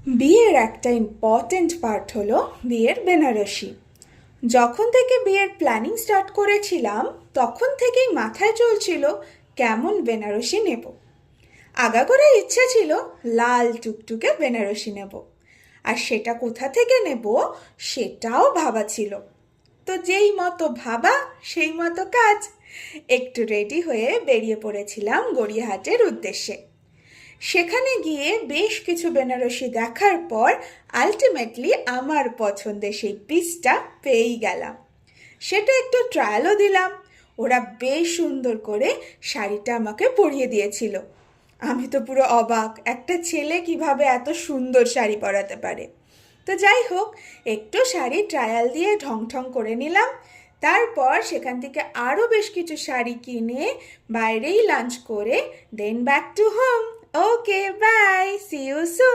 বিয়ের একটা important part হলো বিয়ের বেনারসি। যখন থেকে বিয়ের প্ল্যানিং স্টার্ট করেছিলাম তখন থেকেই মাথায় চলছিল কেমন বেনারসি নেব। আগাগোড়া ইচ্ছা ছিল লাল টুকটুকে বেনারসি নেব, আর সেটা কোথা থেকে নেব সেটাও ভাবা ছিল। তো যেই মতো ভাবা সেই মতো কাজ। একটু রেডি হয়ে বেরিয়ে পড়েছিলাম গড়িয়াহাটের উদ্দেশ্যে। সেখানে গিয়ে বেশ কিছু বেনারসি দেখার পর আলটিমেটলি আমার পছন্দের সেই পিসটা পেয়েই গেলাম। সেটা একটু ট্রায়ালও দিলাম। ওরা বেশ সুন্দর করে শাড়িটা আমাকে পরিয়ে দিয়েছিল। আমি তো পুরো অবাক, একটা ছেলে কিভাবে এত সুন্দর শাড়ি পরাতে পারে। তো যাই হোক, একটু শাড়ি ট্রায়াল দিয়ে ঢং ঢং করে নিলাম। তারপর সেখান থেকে আরও বেশ কিছু শাড়ি কিনে বাইরেই লাঞ্চ করে then back to home. Okay, bye, see you soon.